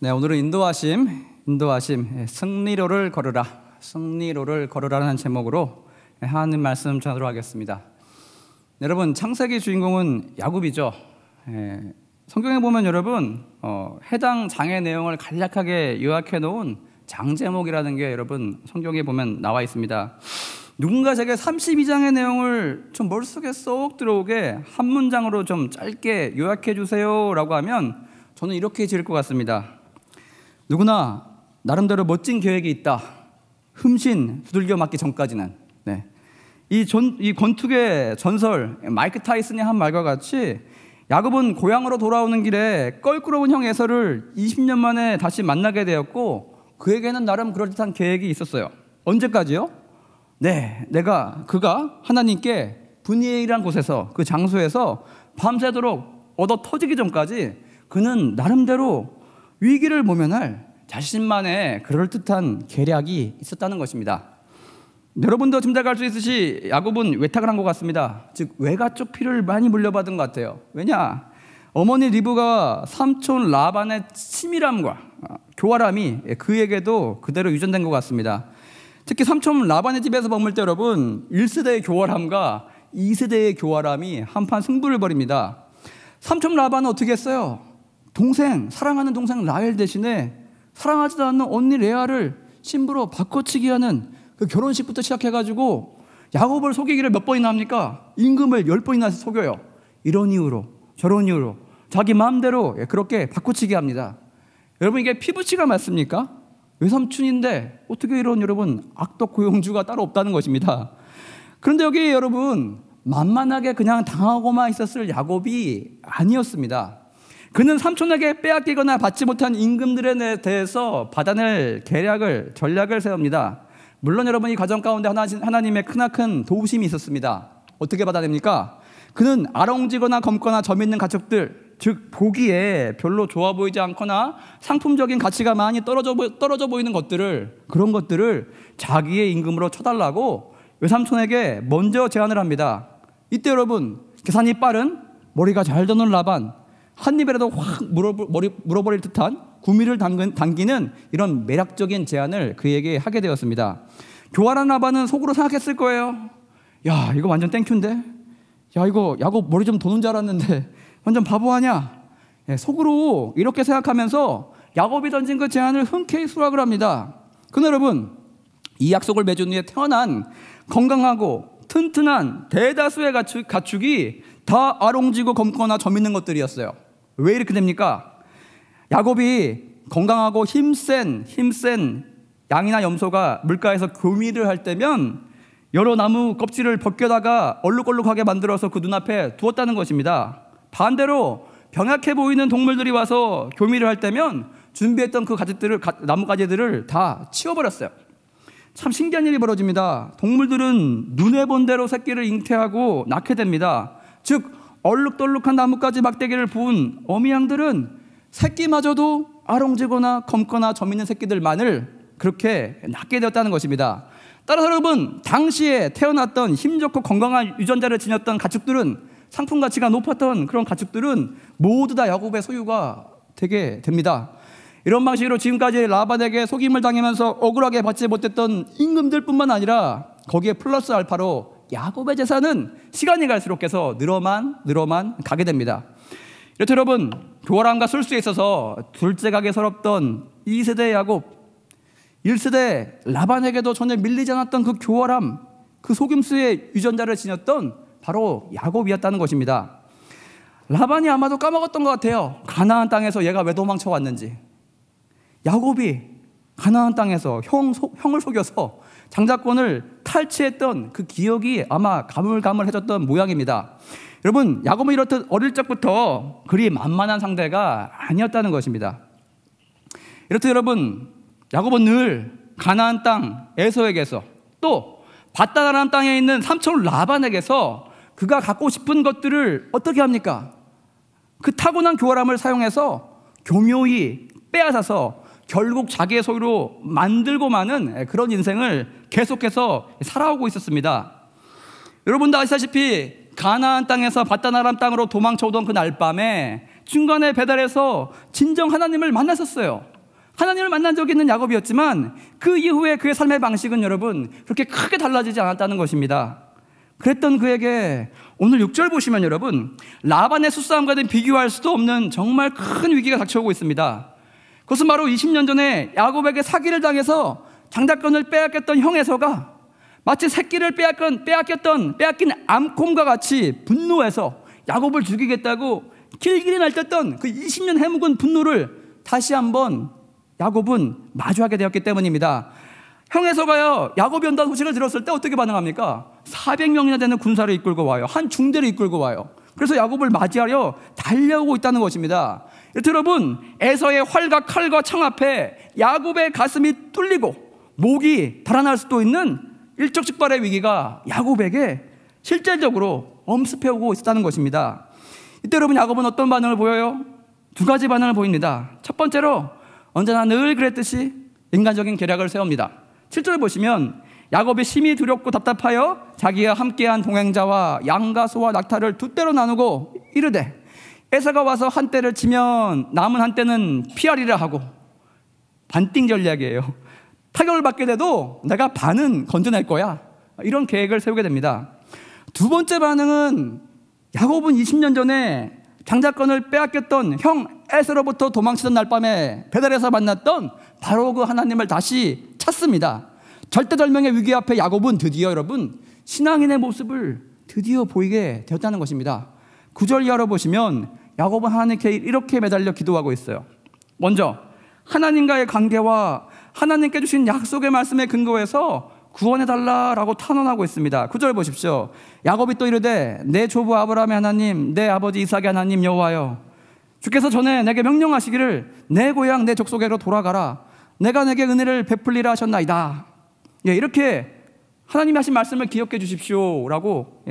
네, 오늘은 인도하심, 승리로를 걸으라라는 제목으로 하나님 말씀 전하도록 하겠습니다. 여러분, 창세기 주인공은 야곱이죠. 성경에 보면 여러분 해당 장의 내용을 간략하게 요약해 놓은 장제목이라는 게 여러분 성경에 보면 나와 있습니다. 누군가 제게 32장의 내용을 좀 머릿속에 쏙 들어오게 한 문장으로 좀 짧게 요약해 주세요 라고 하면 저는 이렇게 지을 것 같습니다. 누구나 나름대로 멋진 계획이 있다. 흠신 두들겨 맞기 전까지는. 네. 이 권투계 전설 마이크 타이슨이 한 말과 같이 야곱은 고향으로 돌아오는 길에 껄끄러운 형 에서를 20년 만에 다시 만나게 되었고 그에게는 나름 그럴듯한 계획이 있었어요. 언제까지요? 네, 그가 하나님께 분이엘이라는 곳에서 그 장소에서 밤새도록 얻어 터지기 전까지 그는 나름대로 위기를 모면할 자신만의 그럴듯한 계략이 있었다는 것입니다. 여러분도 짐작할 수 있으시 야곱은 외탁을 한 것 같습니다. 즉 외가 쪽 피를 많이 물려받은 것 같아요. 왜냐? 어머니 리브가 삼촌 라반의 치밀함과 교활함이 그에게도 그대로 유전된 것 같습니다. 특히 삼촌 라반의 집에서 머물 때 여러분 1세대의 교활함과 2세대의 교활함이 한판 승부를 벌입니다. 삼촌 라반은 어떻게 했어요? 사랑하는 동생 라헬 대신에 사랑하지도 않는 언니 레아를 신부로 바꿔치기 하는 그 결혼식부터 시작해가지고 야곱을 속이기를 몇 번이나 합니까? 임금을 10번이나 속여요. 이런 이유로 저런 이유로 자기 마음대로 그렇게 바꿔치기 합니다. 여러분 이게 피부치가 맞습니까? 외삼촌인데 어떻게 이런 여러분 악덕 고용주가 따로 없다는 것입니다. 그런데 여기 여러분 만만하게 그냥 당하고만 있었을 야곱이 아니었습니다. 그는 삼촌에게 빼앗기거나 받지 못한 임금들에 대해서 받아낼 전략을 세웁니다. 물론 여러분 이 과정 가운데 하나님의 크나큰 도우심이 있었습니다. 어떻게 받아냅니까? 그는 아롱지거나 검거나 점 있는 가축들, 즉 보기에 별로 좋아 보이지 않거나 상품적인 가치가 많이 떨어져 보이는 그런 것들을 자기의 임금으로 쳐달라고 외삼촌에게 먼저 제안을 합니다. 이때 여러분 계산이 빠른 머리가 잘 드는 라반, 한 입이라도 확 물어버릴 듯한 구미를 당기는 이런 매력적인 제안을 그에게 하게 되었습니다. 교활한 라반은 속으로 생각했을 거예요. 야, 이거 완전 땡큐인데? 야, 이거 야곱 머리 좀 도는 줄 알았는데 완전 바보 아냐? 속으로 이렇게 생각하면서 야곱이 던진 그 제안을 흔쾌히 수락을 합니다. 그런데 여러분, 이 약속을 맺은 후에 태어난 건강하고 튼튼한 대다수의 가축이 다 아롱지고 검거나 점 있는 것들이었어요. 왜 이렇게 됩니까? 야곱이 건강하고 힘센 양이나 염소가 물가에서 교미를 할 때면 여러 나무 껍질을 벗겨다가 얼룩얼룩하게 만들어서 그 눈앞에 두었다는 것입니다. 반대로 병약해 보이는 동물들이 와서 교미를 할 때면 준비했던 그 나뭇가지들을 다 치워버렸어요. 참 신기한 일이 벌어집니다. 동물들은 눈에 본 대로 새끼를 잉태하고 낳게 됩니다. 즉 얼룩덜룩한 나뭇가지 막대기를 부은 어미양들은 새끼마저도 아롱지거나 검거나 점 있는 새끼들만을 그렇게 낳게 되었다는 것입니다. 따라서 여러분 당시에 태어났던 힘좋고 건강한 유전자를 지녔던 가축들은 상품 가치가 높았던 그런 가축들은 모두 다 야곱의 소유가 되게 됩니다. 이런 방식으로 지금까지 라반에게 속임을 당하면서 억울하게 받지 못했던 임금들뿐만 아니라 거기에 플러스 알파로 야곱의 재산은 시간이 갈수록 계속 늘어만 가게 됩니다. 이렇게 여러분 교활함과 술수에 있어서 둘째가게 서럽던 2세대 야곱, 1세대 라반에게도 전혀 밀리지 않았던 그 교활함, 그 속임수의 유전자를 지녔던 바로 야곱이었다는 것입니다. 라반이 아마도 까먹었던 것 같아요. 가나안 땅에서 얘가 왜 도망쳐 왔는지. 야곱이 가나안 땅에서 형을 속여서 장자권을 탈취했던 그 기억이 아마 가물가물해졌던 모양입니다. 여러분 야곱은 이렇듯 어릴 적부터 그리 만만한 상대가 아니었다는 것입니다. 이렇듯 여러분 야곱은 늘 가나안 땅 에서에게서 또 바다라는 땅에 있는 삼촌 라반에게서 그가 갖고 싶은 것들을 어떻게 합니까? 그 타고난 교활함을 사용해서 교묘히 빼앗아서 결국 자기의 소유로 만들고 마는 그런 인생을 계속해서 살아오고 있었습니다. 여러분도 아시다시피 가나안 땅에서 바다나람 땅으로 도망쳐오던 그 날밤에 중간에 배달해서 진정 하나님을 만났었어요. 하나님을 만난 적이 있는 야곱이었지만 그 이후에 그의 삶의 방식은 여러분 그렇게 크게 달라지지 않았다는 것입니다. 그랬던 그에게 오늘 6절 보시면 여러분 라반의 수싸움과는 비교할 수도 없는 정말 큰 위기가 닥쳐오고 있습니다. 그것은 바로 20년 전에 야곱에게 사기를 당해서 장자권을 빼앗겼던 형 에서가 마치 새끼를 빼앗긴 암곰과 같이 분노해서 야곱을 죽이겠다고 길길이 날뛰었던 그 20년 해묵은 분노를 다시 한번 야곱은 마주하게 되었기 때문입니다. 형 에서가요 야곱이 온다는 소식을 들었을 때 어떻게 반응합니까? 400명이나 되는 군사를 이끌고 와요. 한 중대를 이끌고 와요. 그래서 야곱을 맞이하려 달려오고 있다는 것입니다. 여러분, 에서의 활과 칼과 창 앞에 야곱의 가슴이 뚫리고 목이 달아날 수도 있는 일촉즉발의 위기가 야곱에게 실질적으로 엄습해오고 있다는 것입니다. 이때 여러분 야곱은 어떤 반응을 보여요? 두 가지 반응을 보입니다. 첫 번째로 언제나 늘 그랬듯이 인간적인 계략을 세웁니다. 7절 보시면 야곱이 심히 두렵고 답답하여 자기와 함께한 동행자와 양과 소와 낙타를 두 떼로 나누고 이르되 에서가 와서 한 떼를 치면 남은 한 떼는 피하리라 하고 반띵 전략이에요. 타격을 받게 돼도 내가 반은 건져낼 거야. 이런 계획을 세우게 됩니다. 두 번째 반응은 야곱은 20년 전에 장자권을 빼앗겼던 형 에서로부터 도망치던 날밤에 배달에서 만났던 바로 그 하나님을 다시 찾습니다. 절대절명의 위기 앞에 야곱은 드디어 여러분 신앙인의 모습을 드디어 보이게 되었다는 것입니다. 9절 이하로 보시면 야곱은 하나님께 이렇게 매달려 기도하고 있어요. 먼저 하나님과의 관계와 하나님께 주신 약속의 말씀에 근거해서 구원해달라라고 탄원하고 있습니다. 9절 보십시오. 야곱이 또 이르되 내 조부 아브라함의 하나님 내 아버지 이삭의 하나님 여호와여 주께서 전에 내게 명령하시기를 내 고향 내 족속에로 돌아가라 내가 내게 은혜를 베풀리라 하셨나이다. 이렇게 하나님이 하신 말씀을 기억해 주십시오라고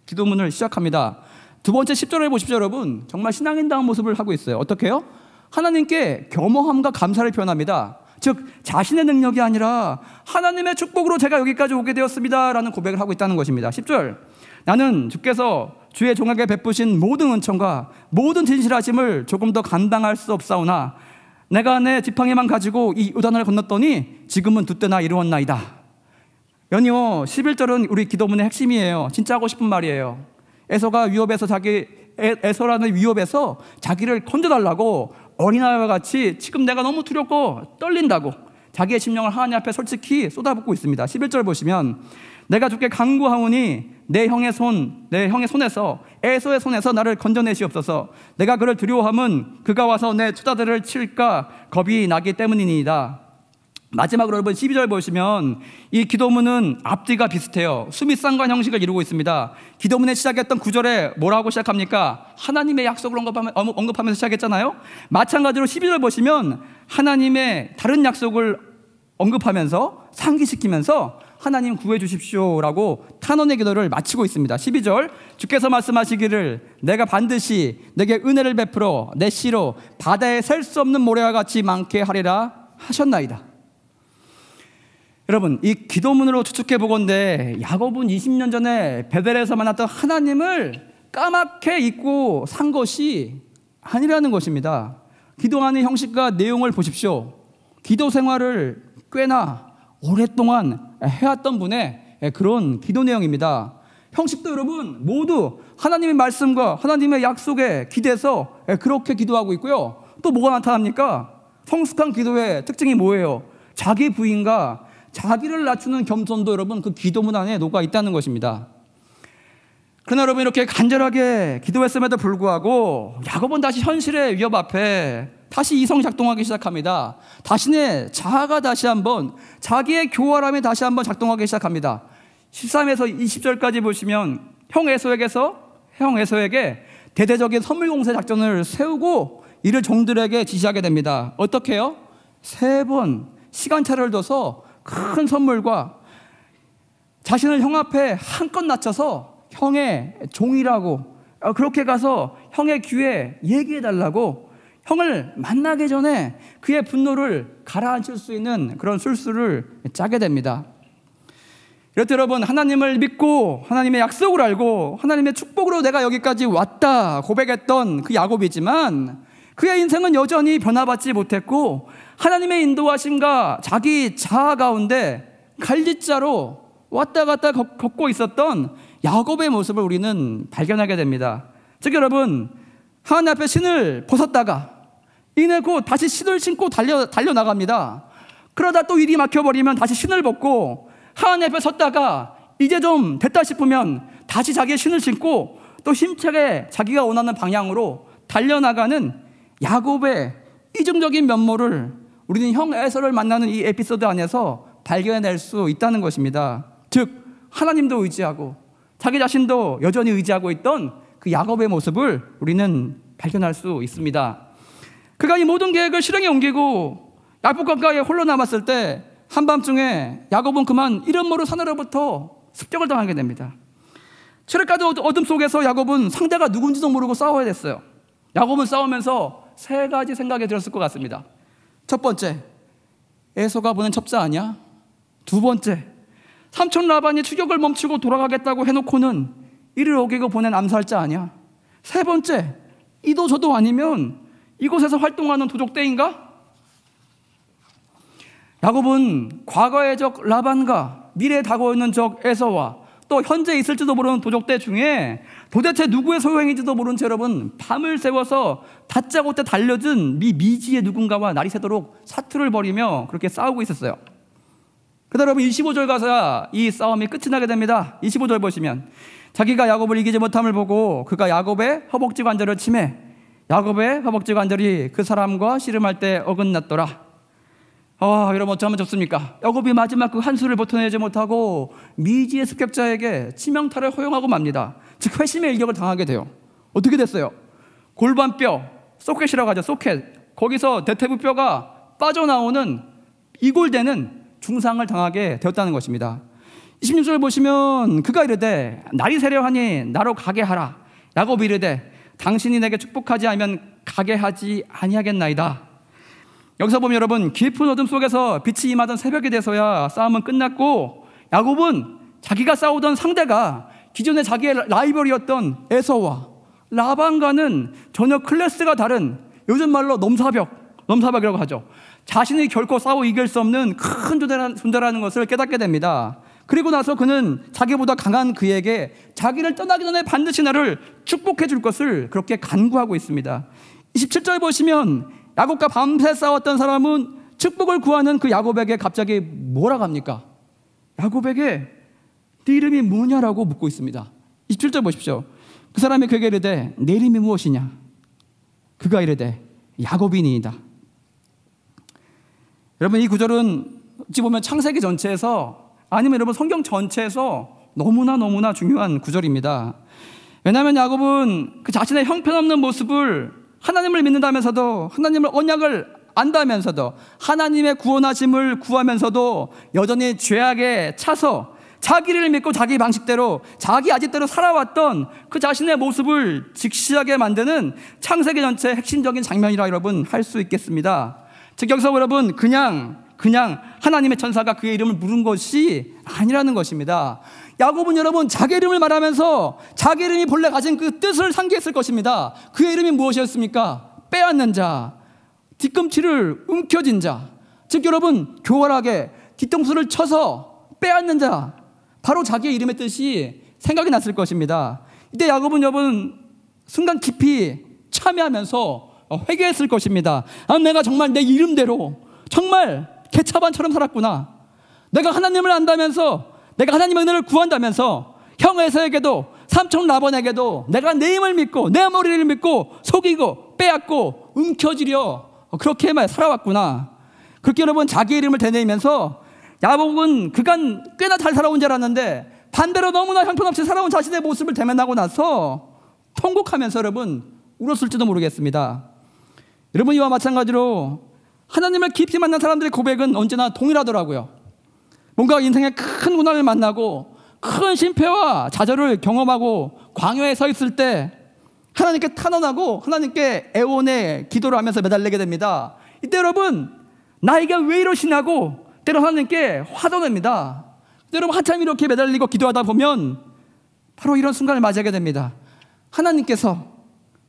기도문을 시작합니다. 두 번째 10절을 보십시오. 여러분 정말 신앙인다운 모습을 하고 있어요. 어떻게 해요? 하나님께 겸허함과 감사를 표현합니다. 즉 자신의 능력이 아니라 하나님의 축복으로 제가 여기까지 오게 되었습니다 라는 고백을 하고 있다는 것입니다. 10절 나는 주께서 주의 종에게 베푸신 모든 은총과 모든 진실하심을 조금 더 감당할 수 없사오나 내가 내 지팡이만 가지고 이 요단을 건넜더니 지금은 두 때나 이루었나이다. 연이어 11절은 우리 기도문의 핵심이에요. 진짜 하고 싶은 말이에요. 에서가 에서라는 위협에서 자기를 건져달라고 어린아이와 같이 지금 내가 너무 두렵고 떨린다고 자기의 심령을 하나님 앞에 솔직히 쏟아붓고 있습니다. 11절 보시면 내가 주께 간구하오니 내 형의 손에서 에서의 손에서 나를 건져내시옵소서. 내가 그를 두려워함은 그가 와서 내 투자들을 칠까 겁이 나기 때문이니이다. 마지막으로 여러분 12절 보시면 이 기도문은 앞뒤가 비슷해요. 수미상관 형식을 이루고 있습니다. 기도문의 시작했던 9절에 뭐라고 시작합니까? 하나님의 약속을 언급하면서 시작했잖아요. 마찬가지로 12절 보시면 하나님의 다른 약속을 언급하면서 상기시키면서 하나님 구해 주십시오라고 탄원의 기도를 마치고 있습니다. 12절 주께서 말씀하시기를 내가 반드시 내게 은혜를 베풀어 내 씨로 바다에 셀 수 없는 모래와 같이 많게 하리라 하셨나이다. 여러분 이 기도문으로 추측해 보건대 야곱은 20년 전에 베델에서 만났던 하나님을 까맣게 잊고 산 것이 아니라는 것입니다. 기도하는 형식과 내용을 보십시오. 기도 생활을 꽤나 오랫동안 해왔던 분의 그런 기도 내용입니다. 형식도 여러분 모두 하나님의 말씀과 하나님의 약속에 기대서 그렇게 기도하고 있고요. 또 뭐가 나타납니까? 성숙한 기도의 특징이 뭐예요? 자기 부인과 자기를 낮추는 겸손도 여러분 그 기도문 안에 녹아 있다는 것입니다. 그러나 여러분 이렇게 간절하게 기도했음에도 불구하고 야곱은 다시 현실의 위협 앞에 다시 이성 작동하기 시작합니다. 자신의 자아가 다시 한번 자기의 교활함이 다시 한번 작동하기 시작합니다. 13에서 20절까지 보시면 형 에서에게 대대적인 선물 공세 작전을 세우고 이를 종들에게 지시하게 됩니다. 어떻게 해요? 3번 시간차를 둬서 큰 선물과 자신을 형 앞에 한껏 낮춰서 형의 종이라고 그렇게 가서 형의 귀에 얘기해달라고 형을 만나기 전에 그의 분노를 가라앉힐 수 있는 그런 술수를 짜게 됩니다. 이렇듯 여러분, 하나님을 믿고 하나님의 약속을 알고 하나님의 축복으로 내가 여기까지 왔다 고백했던 그 야곱이지만 그의 인생은 여전히 변화받지 못했고 하나님의 인도하심과 자기 자아 가운데 갈짓자로 왔다 갔다 걷고 있었던 야곱의 모습을 우리는 발견하게 됩니다. 즉 여러분, 하나님 앞에 신을 벗었다가 이내 곧 다시 신을 신고 달려나갑니다. 그러다 또 일이 막혀버리면 다시 신을 벗고 하나님 앞에 섰다가 이제 좀 됐다 싶으면 다시 자기의 신을 신고 또 힘차게 자기가 원하는 방향으로 달려나가는 야곱의 이중적인 면모를 우리는 형 에서를 만나는 이 에피소드 안에서 발견해낼 수 있다는 것입니다. 즉 하나님도 의지하고 자기 자신도 여전히 의지하고 있던 그 야곱의 모습을 우리는 발견할 수 있습니다. 그가 이 모든 계획을 실행에 옮기고 야복 강가에 홀로 남았을 때 한밤중에 야곱은 그만 이름 모를 사내로부터 습격을 당하게 됩니다. 칠흑가득 어둠 속에서 야곱은 상대가 누군지도 모르고 싸워야 됐어요. 야곱은 싸우면서 세 가지 생각이 들었을 것 같습니다. 첫 번째, 에서가 보낸 첩자 아니야? 두 번째, 삼촌 라반이 추격을 멈추고 돌아가겠다고 해놓고는 이를 어기고 보낸 암살자 아니야? 세 번째, 이도 저도 아니면 이곳에서 활동하는 도적대인가? 야곱은 과거의 적 라반과 미래에 다가오는 적 에서와 또 현재 있을지도 모르는 도적대 중에 도대체 누구의 소행인지도 모른 채 여러분 밤을 새워서 다짜고짜 달려든 미지의 누군가와 날이 새도록 사투를 벌이며 그렇게 싸우고 있었어요. 그러다 여러분 25절 가서야 이 싸움이 끝이 나게 됩니다. 25절 보시면 자기가 야곱을 이기지 못함을 보고 그가 야곱의 허벅지 관절을 치매 야곱의 허벅지 관절이 그 사람과 씨름할 때 어긋났더라. 여러분 어쩌면 좋습니까? 야곱이 마지막 그 한수를 버텨내지 못하고 미지의 습격자에게 치명타를 허용하고 맙니다. 즉 회심의 일격을 당하게 돼요. 어떻게 됐어요? 골반뼈, 소켓이라고 하죠. 소켓. 거기서 대퇴부뼈가 빠져나오는 이골되는 중상을 당하게 되었다는 것입니다. 26절 보시면 그가 이르되 날이 새려하니 나로 가게 하라. 야곱이 이르되 당신이 내게 축복하지 않으면 가게 하지 아니하겠나이다. 여기서 보면 여러분 깊은 어둠 속에서 빛이 임하던 새벽이 돼서야 싸움은 끝났고 야곱은 자기가 싸우던 상대가 기존에 자기의 라이벌이었던 에서와 라반과는 전혀 클래스가 다른 요즘 말로 넘사벽이라고 하죠. 자신이 결코 싸워 이길 수 없는 큰 존재라는 것을 깨닫게 됩니다. 그리고 나서 그는 자기보다 강한 그에게 자기를 떠나기 전에 반드시 나를 축복해 줄 것을 그렇게 간구하고 있습니다. 27절 보시면 야곱과 밤새 싸웠던 사람은 축복을 구하는 그 야곱에게 갑자기 뭐라고 합니까? 야곱에게 네 이름이 뭐냐라고 묻고 있습니다. 27절 보십시오. 그 사람이 그에게 이르되 내 이름이 무엇이냐? 그가 이르되 야곱이니이다. 여러분 이 구절은 어찌 보면 창세기 전체에서 아니면 여러분 성경 전체에서 너무나 중요한 구절입니다. 왜냐하면 야곱은 그 자신의 형편없는 모습을 하나님을 믿는다면서도 하나님을 언약을 안다면서도 하나님의 구원하심을 구하면서도 여전히 죄악에 차서 자기를 믿고 자기 방식대로 자기 아집대로 살아왔던 그 자신의 모습을 직시하게 만드는 창세기 전체의 핵심적인 장면이라 여러분 할 수 있겠습니다. 즉 여기서 여러분 그냥 하나님의 천사가 그의 이름을 부른 것이 아니라는 것입니다. 야곱은 여러분 자기 이름을 말하면서 자기 이름이 본래 가진 그 뜻을 상기했을 것입니다. 그의 이름이 무엇이었습니까? 빼앗는 자, 뒤꿈치를 움켜쥔 자. 즉 여러분 교활하게 뒤통수를 쳐서 빼앗는 자, 바로 자기의 이름의 뜻이 생각이 났을 것입니다. 이때 야곱은 여러분 순간 깊이 참여하면서 회개했을 것입니다. 내가 정말 내 이름대로 정말 개차반처럼 살았구나. 내가 하나님을 안다면서 내가 하나님의 은혜를 구한다면서 형 에서에게도 삼촌 라반에게도 내가 내 힘을 믿고 내 머리를 믿고 속이고 빼앗고 움켜쥐려 그렇게만 살아왔구나. 그렇게 여러분 자기 이름을 되뇌이면서 야곱은 그간 꽤나 잘 살아온 줄 알았는데 반대로 너무나 형편없이 살아온 자신의 모습을 대면하고 나서 통곡하면서 여러분 울었을지도 모르겠습니다. 여러분 이와 마찬가지로 하나님을 깊이 만난 사람들의 고백은 언제나 동일하더라고요. 뭔가 인생의 큰 고난을 만나고 큰 심패와 좌절을 경험하고 광야에 서 있을 때 하나님께 탄원하고 하나님께 애원의 기도를 하면서 매달리게 됩니다. 이때 여러분 나에게 왜 이러시냐고 때로 하나님께 화도 냅니다. 여러분 한참 이렇게 매달리고 기도하다 보면 바로 이런 순간을 맞이하게 됩니다. 하나님께서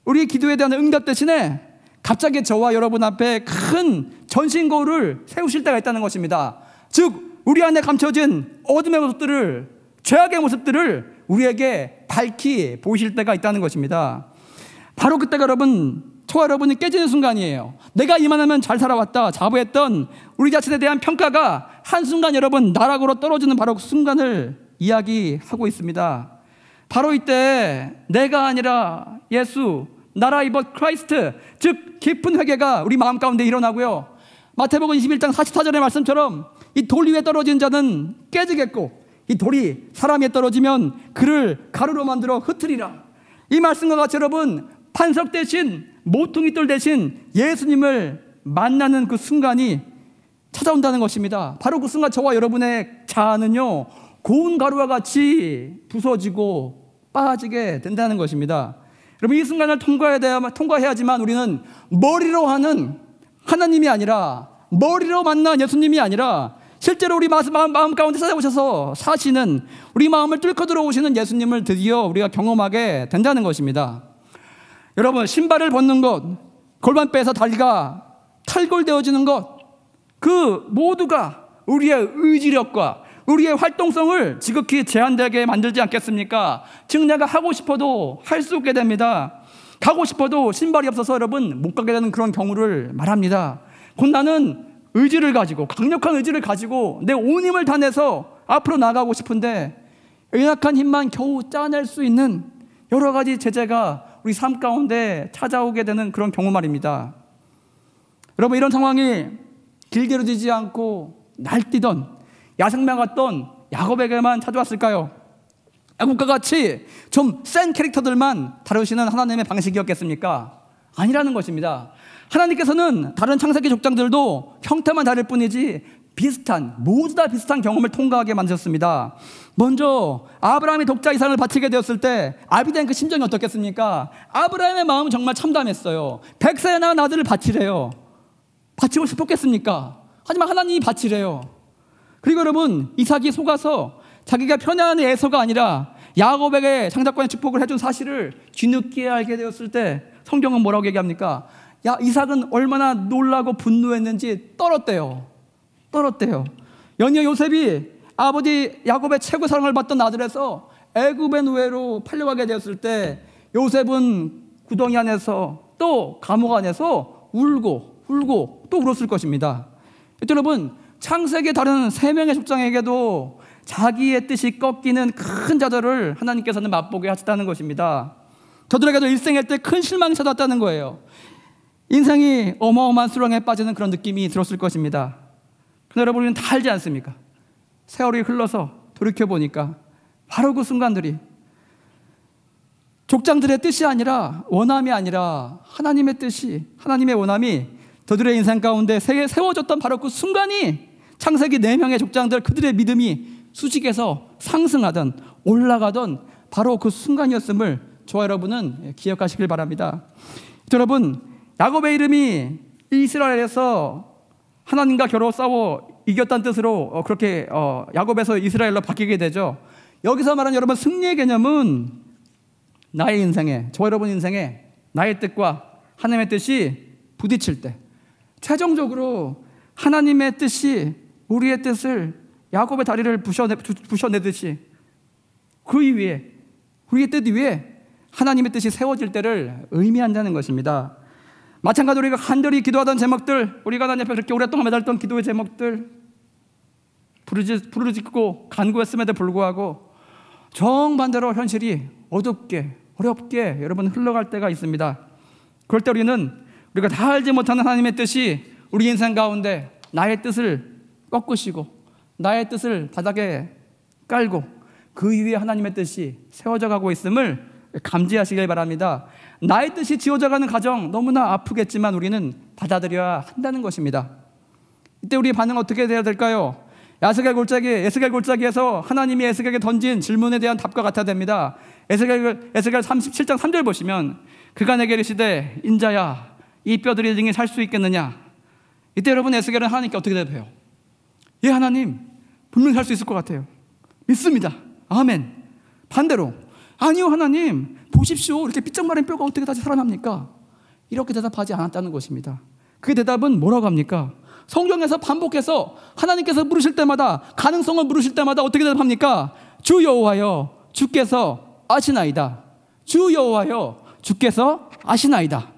우리 기도에 대한 응답 대신에 갑자기 저와 여러분 앞에 큰 전신거울을 세우실 때가 있다는 것입니다. 즉 우리 안에 감춰진 어둠의 모습들을, 죄악의 모습들을 우리에게 밝히 보이실 때가 있다는 것입니다. 바로 그때가 여러분, 저와 여러분이 깨지는 순간이에요. 내가 이만하면 잘 살아왔다 자부했던 우리 자신에 대한 평가가 한순간 여러분 나락으로 떨어지는 바로 그 순간을 이야기하고 있습니다. 바로 이때 내가 아니라 예수, 나라 이버 크라이스트, 즉 깊은 회개가 우리 마음 가운데 일어나고요. 마태복음 21장 44절의 말씀처럼 이 돌 위에 떨어진 자는 깨지겠고 이 돌이 사람 위에 떨어지면 그를 가루로 만들어 흩으리라. 이 말씀과 같이 여러분 반석 대신 모퉁이 돌 대신 예수님을 만나는 그 순간이 찾아온다는 것입니다. 바로 그 순간 저와 여러분의 자아는요 고운 가루와 같이 부서지고 빠지게 된다는 것입니다. 여러분 이 순간을 통과해야지만 우리는 머리로 하는 하나님이 아니라, 머리로 만난 예수님이 아니라 실제로 우리 마음 가운데 찾아오셔서 사시는, 우리 마음을 뚫고 들어오시는 예수님을 드디어 우리가 경험하게 된다는 것입니다. 여러분 신발을 벗는 것, 골반뼈에서 다리가 탈골되어지는 것, 그 모두가 우리의 의지력과 우리의 활동성을 지극히 제한되게 만들지 않겠습니까? 즉 내가 하고 싶어도 할 수 없게 됩니다. 가고 싶어도 신발이 없어서 여러분 못 가게 되는 그런 경우를 말합니다. 곧 나는 의지를 가지고, 강력한 의지를 가지고 내 온 힘을 다내서 앞으로 나가고 싶은데 연약한 힘만 겨우 짜낼 수 있는 여러 가지 제재가 우리 삶 가운데 찾아오게 되는 그런 경우 말입니다. 여러분 이런 상황이 길게로지지 않고 날뛰던 야생마 같던 야곱에게만 찾아왔을까요? 야곱과 같이 좀 센 캐릭터들만 다루시는 하나님의 방식이었겠습니까? 아니라는 것입니다. 하나님께서는 다른 창세기 족장들도 형태만 다를 뿐이지 모두 다 비슷한 경험을 통과하게 만드셨습니다. 먼저 아브라함이 독자 이삭을 바치게 되었을 때 아비된 그 심정이 어떻겠습니까? 아브라함의 마음은 정말 참담했어요. 100세에 낳은 아들을 바치래요. 바치고 싶었겠습니까? 하지만 하나님이 바치래요. 그리고 여러분 이삭이 속아서 자기가 편애하는 에서가 아니라 야곱에게 장자권의 축복을 해준 사실을 뒤늦게 알게 되었을 때 성경은 뭐라고 얘기합니까? 이삭은 얼마나 놀라고 분노했는지 떨었대요. 연이어 요셉이 아버지 야곱의 최고 사랑을 받던 아들에서 애굽의 노예로 팔려가게 되었을 때 요셉은 구덩이 안에서 또 감옥 안에서 울고 또 울었을 것입니다. 여러분 창세기 다른 세 명의 족장에게도 자기의 뜻이 꺾이는 큰 좌절을 하나님께서는 맛보게 하셨다는 것입니다. 저들에게도 일생의 때 큰 실망이 찾아왔다는 거예요. 인생이 어마어마한 수렁에 빠지는 그런 느낌이 들었을 것입니다. 근데 여러분 우리는 다 알지 않습니까? 세월이 흘러서 돌이켜보니까 바로 그 순간들이 족장들의 뜻이 아니라, 원함이 아니라 하나님의 뜻이, 하나님의 원함이 저들의 인생 가운데 세워졌던 바로 그 순간이 창세기 4명의 족장들, 그들의 믿음이 수직에서 상승하던 올라가던 바로 그 순간이었음을 저와 여러분은 기억하시길 바랍니다. 여러분 야곱의 이름이 이스라엘에서 하나님과 겨루 싸워 이겼다는 뜻으로 그렇게 야곱에서 이스라엘로 바뀌게 되죠. 여기서 말하는 여러분 승리의 개념은 나의 인생에, 저와 여러분 인생에 나의 뜻과 하나님의 뜻이 부딪힐 때 최종적으로 하나님의 뜻이 우리의 뜻을 야곱의 다리를 부셔내듯이 그 위에, 우리의 뜻 위에 하나님의 뜻이 세워질 때를 의미한다는 것입니다. 마찬가지로 우리가 간절히 기도하던 제목들, 우리가 하나님 앞에 그렇게 오랫동안 매달렸던 기도의 제목들 부르짖고 간구했음에도 불구하고 정반대로 현실이 어렵게 여러분 흘러갈 때가 있습니다. 그럴 때 우리가 다 알지 못하는 하나님의 뜻이 우리 인생 가운데 나의 뜻을 꺾으시고 나의 뜻을 바닥에 깔고 그 위에 하나님의 뜻이 세워져 가고 있음을 감지하시길 바랍니다. 나의 뜻이 지어져가는 과정 너무나 아프겠지만 우리는 받아들여야 한다는 것입니다. 이때 우리의 반응 어떻게 돼야 될까요? 에스겔 골짜기에서 하나님이 에스겔에게 던진 질문에 대한 답과 같아야 됩니다. 에스겔 37장 3절 보시면 그가 내게 이르시되 인자야 이 뼈들이 등에 살 수 있겠느냐. 이때 여러분 에스겔은 하나님께 어떻게 대답해요? 예 하나님 분명히 살 수 있을 것 같아요. 믿습니다. 아멘. 반대로 아니요 하나님 보십시오. 이렇게 삐쩍 마른 뼈가 어떻게 다시 살아납니까? 이렇게 대답하지 않았다는 것입니다. 그 대답은 뭐라고 합니까? 성경에서 반복해서 하나님께서 물으실 때마다, 가능성을 물으실 때마다 어떻게 대답합니까? 주 여호와여 주께서 아시나이다. 주 여호와여 주께서 아시나이다.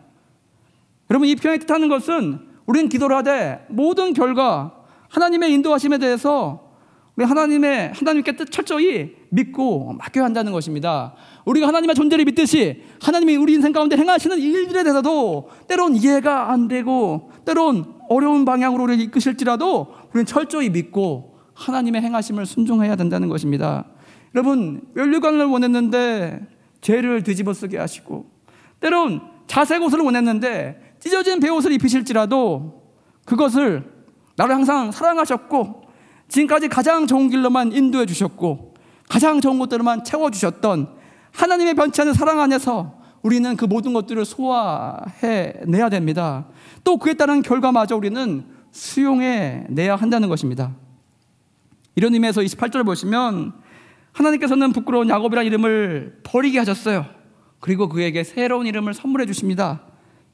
여러분, 이 표현이 뜻하는 것은 우리는 기도를 하되 모든 결과 하나님의 인도하심에 대해서 우리 하나님께 철저히 믿고 맡겨야 한다는 것입니다. 우리가 하나님의 존재를 믿듯이 하나님이 우리 인생 가운데 행하시는 일들에 대해서도 때론 이해가 안 되고 때론 어려운 방향으로 우리를 이끄실지라도 우리는 철저히 믿고 하나님의 행하심을 순종해야 된다는 것입니다. 여러분, 면류관을 원했는데 죄를 뒤집어쓰게 하시고 때론 자색 옷을 원했는데 찢어진 베옷을 입히실지라도 그것을 나를 항상 사랑하셨고 지금까지 가장 좋은 길로만 인도해 주셨고 가장 좋은 것들로만 채워주셨던 하나님의 변치 않는 사랑 안에서 우리는 그 모든 것들을 소화해내야 됩니다. 또 그에 따른 결과마저 우리는 수용해내야 한다는 것입니다. 이런 의미에서 28절 보시면 하나님께서는 부끄러운 야곱이라는 이름을 버리게 하셨어요. 그리고 그에게 새로운 이름을 선물해 주십니다.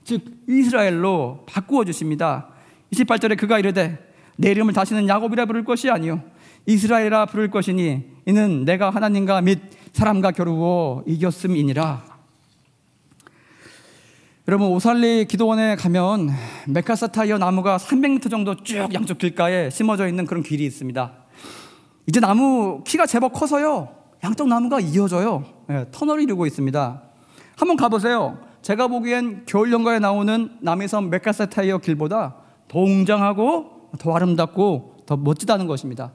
즉 이스라엘로 바꾸어 주십니다. 28절에 그가 이르되 내 이름을 다시는 야곱이라 부를 것이 아니요 이스라엘이라 부를 것이니 이는 내가 하나님과 및 사람과 겨루어 이겼음이니라. 여러분, 오살리 기도원에 가면 메카사타이어 나무가 300m 정도 쭉 양쪽 길가에 심어져 있는 그런 길이 있습니다. 이제 나무 키가 제법 커서요 양쪽 나무가 이어져요. 터널이 이루고 있습니다. 한번 가보세요. 제가 보기엔 겨울연가에 나오는 남해섬 메카사타이어 길보다 더 웅장하고 더 아름답고 더 멋지다는 것입니다.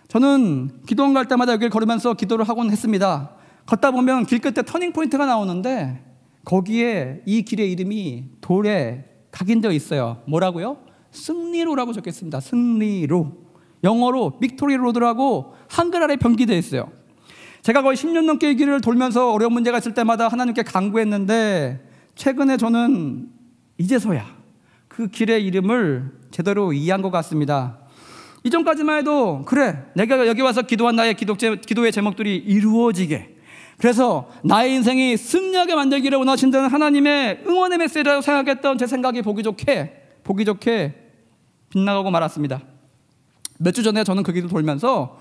저는 기도원 갈 때마다 여기를 걸으면서 기도를 하곤 했습니다. 걷다 보면 길 끝에 터닝포인트가 나오는데 거기에 이 길의 이름이 돌에 각인되어 있어요. 뭐라고요? 승리로라고 적혀있습니다. 승리로. 영어로 빅토리 로드라고 한글 아래 병기되어 있어요. 제가 거의 10년 넘게 이 길을 돌면서 어려운 문제가 있을 때마다 하나님께 간구했는데 최근에 저는 이제서야 그 길의 이름을 제대로 이해한 것 같습니다. 이전까지만 해도 그래 내가 여기 와서 기도한 나의 기도의 제목들이 이루어지게, 그래서 나의 인생이 승리하게 만들기를 원하신다는 하나님의 응원의 메시지라고 생각했던 제 생각이 보기 좋게 빗나가고 말았습니다. 몇 주 전에 저는 그 길을 돌면서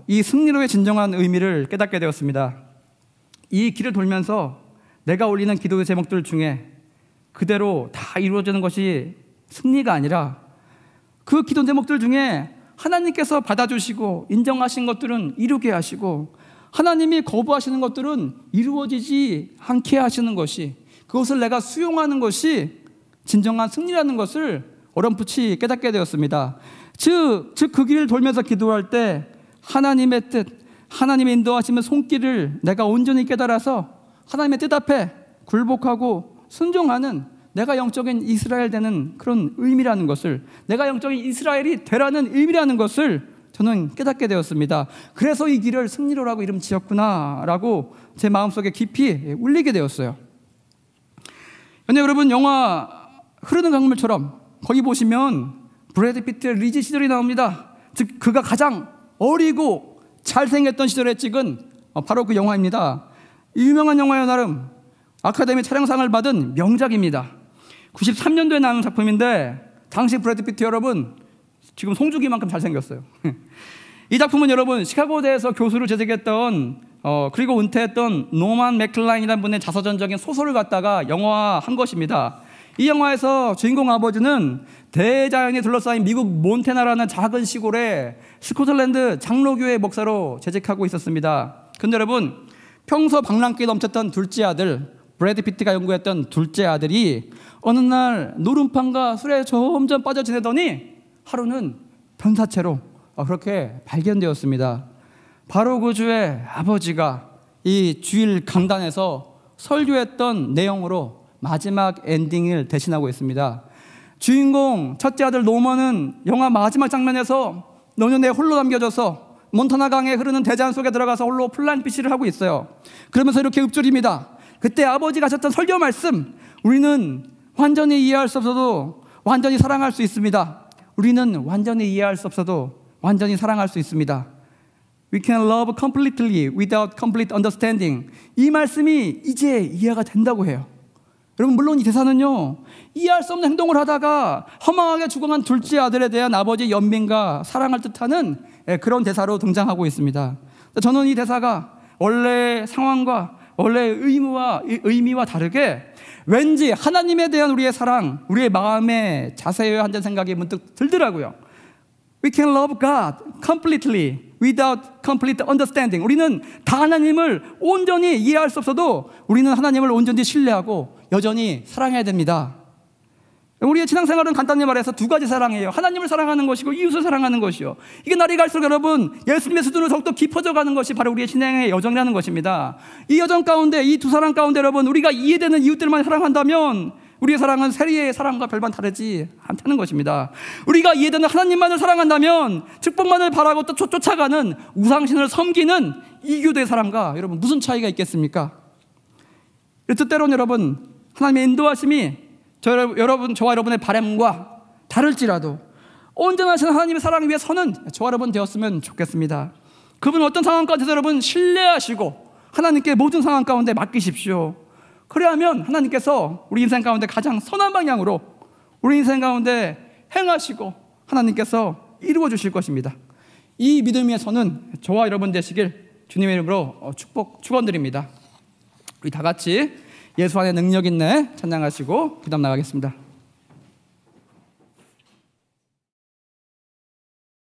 이 승리로의 진정한 의미를 깨닫게 되었습니다. 이 길을 돌면서 내가 올리는 기도의 제목들 중에 그대로 다 이루어지는 것이 승리가 아니라 그 기도 제목들 중에 하나님께서 받아주시고 인정하신 것들은 이루게 하시고 하나님이 거부하시는 것들은 이루어지지 않게 하시는 것이, 그것을 내가 수용하는 것이 진정한 승리라는 것을 어렴풋이 깨닫게 되었습니다. 즉 그 길을 돌면서 기도할 때 하나님의 뜻, 하나님의 인도하시는 손길을 내가 온전히 깨달아서 하나님의 뜻 앞에 굴복하고 순종하는 내가 영적인 이스라엘 되는 그런 의미라는 것을, 내가 영적인 이스라엘이 되라는 의미라는 것을 저는 깨닫게 되었습니다. 그래서 이 길을 승리로라고 이름 지었구나라고 제 마음속에 깊이 울리게 되었어요. 근데 여러분, 영화 흐르는 강물처럼 거기 보시면 브래드 피트의 리지 시절이 나옵니다. 즉 그가 가장 어리고 잘생겼던 시절에 찍은 바로 그 영화입니다. 유명한 영화예요. 나름 아카데미 촬영상을 받은 명작입니다. 93년도에 나온 작품인데 당시 브래드 피트 여러분 지금 송중기만큼 잘생겼어요. 이 작품은 여러분 시카고대에서 교수를 재직했던 그리고 은퇴했던 노만 맥클라인이라는 분의 자서전적인 소설을 갖다가 영화화한 것입니다. 이 영화에서 주인공 아버지는 대자연이 둘러싸인 미국 몬태나라는 작은 시골에 스코틀랜드 장로교회 목사로 재직하고 있었습니다. 근데 여러분, 평소 방랑기 넘쳤던 둘째 아들, 브래드 피트가 연구했던 둘째 아들이 어느 날 노름판과 술에 점점 빠져 지내더니 하루는 변사체로 그렇게 발견되었습니다. 바로 그 주에 아버지가 이 주일 강단에서 설교했던 내용으로 마지막 엔딩을 대신하고 있습니다. 주인공 첫째 아들 노먼은 영화 마지막 장면에서 노년에 홀로 남겨져서 몬타나 강에 흐르는 대자연 속에 들어가서 홀로 플라잉 피쉬를 하고 있어요. 그러면서 이렇게 읊조립니다. 그때 아버지가 하셨던 설교 말씀, 우리는 완전히 이해할 수 없어도 완전히 사랑할 수 있습니다. 우리는 완전히 이해할 수 없어도 완전히 사랑할 수 있습니다. We can love completely without complete understanding. 이 말씀이 이제 이해가 된다고 해요. 여러분, 물론 이 대사는요, 이해할 수 없는 행동을 하다가 허망하게 죽어간 둘째 아들에 대한 아버지의 연민과 사랑을 뜻하는 그런 대사로 등장하고 있습니다. 저는 이 대사가 원래 상황과 원래 의미와 다르게 왠지 하나님에 대한 우리의 사랑, 우리의 마음의 자세여야 한다는 생각이 문득 들더라고요. We can love God completely without complete understanding. 우리는 다 하나님을 온전히 이해할 수 없어도 우리는 하나님을 온전히 신뢰하고 여전히 사랑해야 됩니다. 우리의 신앙생활은 간단히 말해서 두 가지 사랑이에요. 하나님을 사랑하는 것이고 이웃을 사랑하는 것이요. 이게 날이 갈수록 여러분, 예수님의 수준으로 더욱더 깊어져 가는 것이 바로 우리의 신앙의 여정이라는 것입니다. 이 여정 가운데, 이 두 사랑 가운데 여러분, 우리가 이해되는 이웃들만 사랑한다면 우리의 사랑은 세리의 사랑과 별반 다르지 않다는 것입니다. 우리가 이해되는 하나님만을 사랑한다면 축복만을 바라고 또 쫓아가는 우상신을 섬기는 이교도의 사랑과 여러분 무슨 차이가 있겠습니까? 때로는 여러분, 하나님의 인도하심이 저와 여러분의 바람과 다를지라도 온전하신 하나님의 사랑을 위해서는 저와 여러분 되었으면 좋겠습니다. 그분 어떤 상황 가운데서 여러분 신뢰하시고 하나님께 모든 상황 가운데 맡기십시오. 그래야만 하나님께서 우리 인생 가운데 가장 선한 방향으로 우리 인생 가운데 행하시고 하나님께서 이루어 주실 것입니다. 이 믿음 위에서는 저와 여러분 되시길 주님의 이름으로 축원드립니다. 우리 다 같이 예수 안에 능력 있네 찬양하시고 기도함 나가겠습니다.